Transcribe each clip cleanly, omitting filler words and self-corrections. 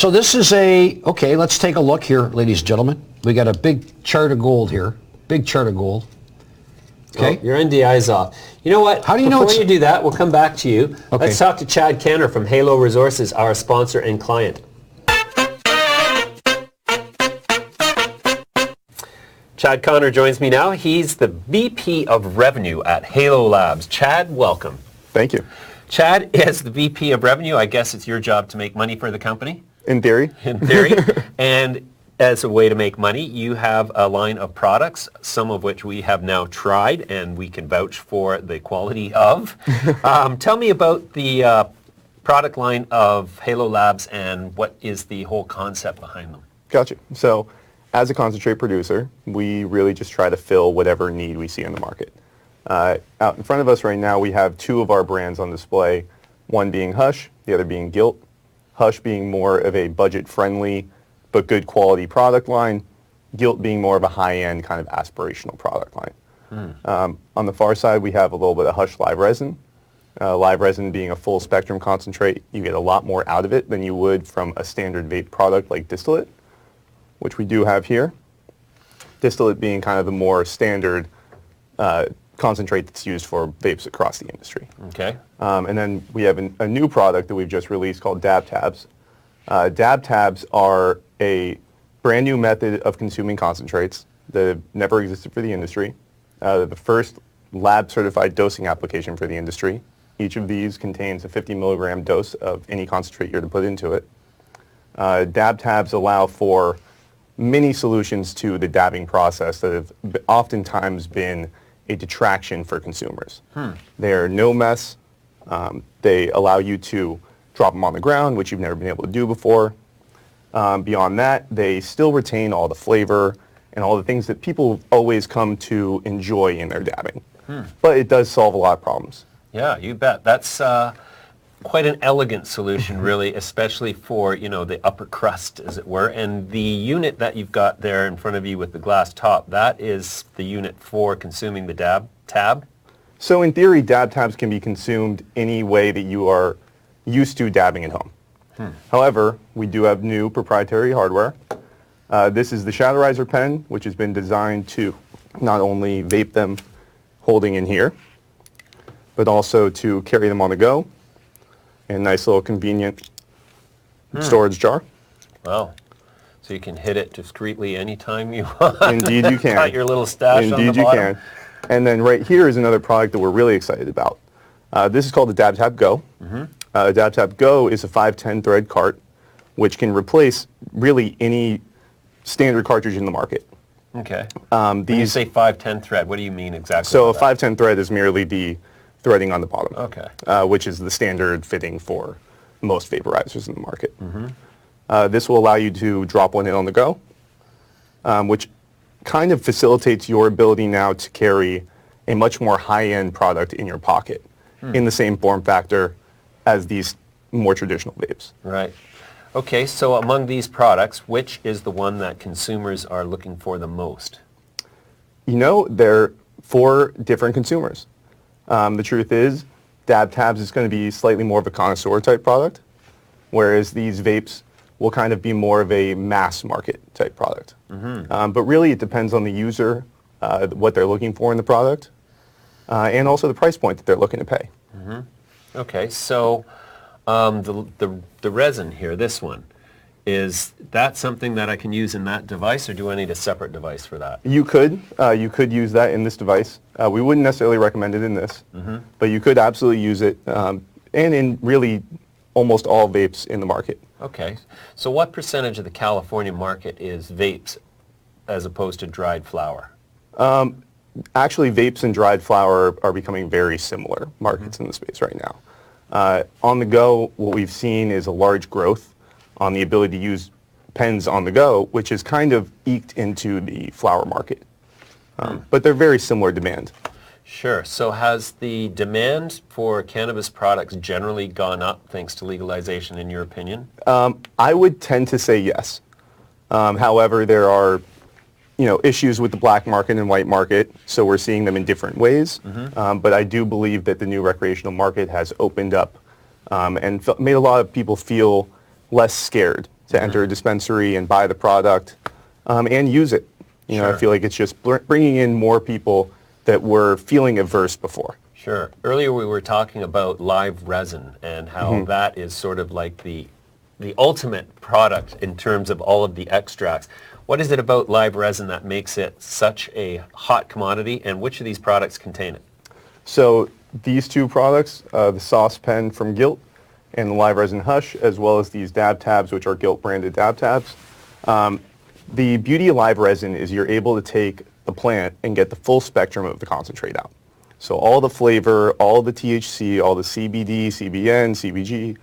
So this is okay, let's take a look here, ladies and gentlemen. We got a big chart of gold here. Big chart of gold. Okay. Oh, your NDI's off. You know what? How do you know Before you do that, we'll come back to you. Okay. Let's talk to Chad Kantor from Halo Resources, our sponsor and client. Chad Kantor joins me now. He's the VP of Revenue at Halo Labs. Chad, welcome. Thank you. Chad is the VP of Revenue. I guess it's your job to make money for the company? In theory. In theory. And as a way to make money, you have a line of products, some of which we have now tried and we can vouch for the quality of. Tell me about the product line of Halo Labs and what is the whole concept behind them. Gotcha. So as a concentrate producer, we really just try to fill whatever need we see in the market. Out in front of us right now, we have two of our brands on display, one being Hush, the other being Gilt. Hush being more of a budget-friendly but good quality product line, Gilt being more of a high-end kind of aspirational product line. On the far side, we have a little bit of Hush Live Resin. Live Resin being a full spectrum concentrate, you get a lot more out of it than you would from a standard vape product like distillate, which we do have here. Distillate being kind of the more standard concentrate that's used for vapes across the industry. Okay. And then we have a new product that we've just released called Dab Tabs. Dab Tabs are a brand new method of consuming concentrates that have never existed for the industry. The first lab certified dosing application for the industry. Each of these contains a 50 milligram dose of any concentrate you're to put into it. Dab Tabs allow for many solutions to the dabbing process that have oftentimes been a detraction for consumers. They're no mess. They allow you to drop them on the ground, which you've never been able to do before. Beyond that, they still retain all the flavor and all the things that people always come to enjoy in their dabbing. But it does solve a lot of problems. Yeah, you bet. That's quite an elegant solution, really, especially for, the upper crust, as it were. And the unit that you've got there in front of you with the glass top, that is the unit for consuming the Dab Tab? So in theory, Dab Tabs can be consumed any way that you are used to dabbing at home. However, we do have new proprietary hardware. This is the Shatterizer pen, which has been designed to not only vape them holding in here, but also to carry them on the go. And nice little convenient storage jar. Wow. So you can hit it discreetly anytime you want. Indeed you can. Got your little stash on the bottom. Indeed you can. And then right here is another product that we're really excited about. This is called the Dab Tab Go. Dab Tab Go is a 510 thread cart, which can replace really any standard cartridge in the market. Okay. When you say 510 thread, what do you mean exactly? So a 510 thread is merely the threading on the bottom, okay. Which is the standard fitting for most vaporizers in the market. This will allow you to drop one in on the go, which kind of facilitates your ability now to carry a much more high-end product in your pocket in the same form factor as these more traditional vapes. Right. Okay, so among these products, which is the one that consumers are looking for the most? They're for different consumers. The truth is, Dab Tabs is going to be slightly more of a connoisseur type product, whereas these vapes will kind of be more of a mass market type product. But really it depends on the user, what they're looking for in the product, and also the price point that they're looking to pay. Okay, so the resin here, this one, is that something that I can use in that device, or do I need a separate device for that? You could use that in this device. We wouldn't necessarily recommend it in this, but you could absolutely use it, and in really almost all vapes in the market. Okay, so what percentage of the California market is vapes as opposed to dried flower? Actually, vapes and dried flower are becoming very similar markets in the space right now. On the go, what we've seen is a large growth on the ability to use pens on the go, which is kind of eked into the flower market. But they're very similar demand. Sure. So has the demand for cannabis products generally gone up thanks to legalization, in your opinion? I would tend to say yes. However, there are issues with the black market and white market, so we're seeing them in different ways. But I do believe that the new recreational market has opened up and made a lot of people feel less scared to enter a dispensary and buy the product and use it. You know, I Sure. feel like it's just bringing in more people that were feeling averse before. Sure. Earlier we were talking about live resin and how that is sort of like the ultimate product in terms of all of the extracts. What is it about live resin that makes it such a hot commodity, and which of these products contain it? So these two products, the sauce pen from Gilt and the live resin hush, as well as these dab tabs, which are Gilt branded dab tabs. The beauty of live resin is you're able to take the plant and get the full spectrum of the concentrate out. So all the flavor, all the THC, all the CBD, CBN, CBG,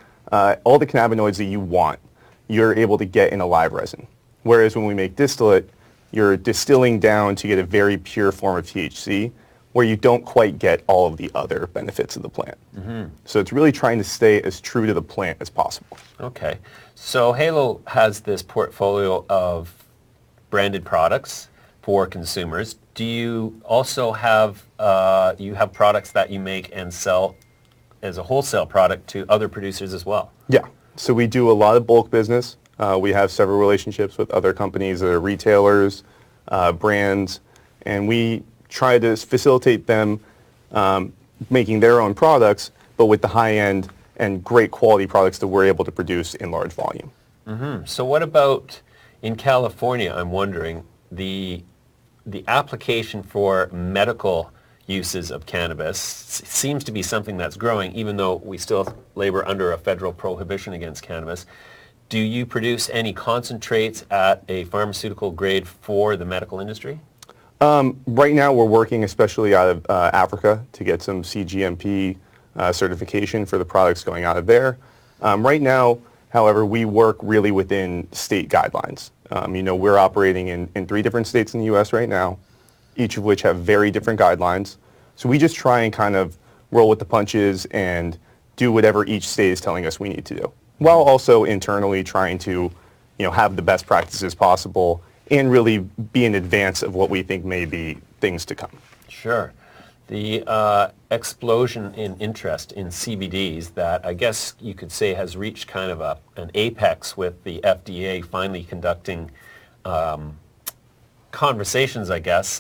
all the cannabinoids that you want, you're able to get in a live resin. Whereas when we make distillate, you're distilling down to get a very pure form of THC, where you don't quite get all of the other benefits of the plant. So it's really trying to stay as true to the plant as possible. Okay. So Halo has this portfolio of branded products for consumers. Do you also have you have products that you make and sell as a wholesale product to other producers as well? Yeah. So we do a lot of bulk business. We have several relationships with other companies that are retailers, brands, and we try to facilitate them making their own products, but with the high-end and great quality products that we're able to produce in large volume. So what about in California, I'm wondering, the application for medical uses of cannabis seems to be something that's growing, even though we still labor under a federal prohibition against cannabis. Do you produce any concentrates at a pharmaceutical grade for the medical industry? Right now we're working especially out of Africa to get some CGMP certification for the products going out of there. Right now, however, we work really within state guidelines. You know, we're operating in 3 different states in the U.S. right now, each of which have very different guidelines. So we just try and kind of roll with the punches and do whatever each state is telling us we need to do, while also internally trying to, you know, have the best practices possible and really be in advance of what we think may be things to come. Sure. The explosion in interest in CBDs that I guess you could say has reached kind of an apex with the FDA finally conducting conversations, I guess,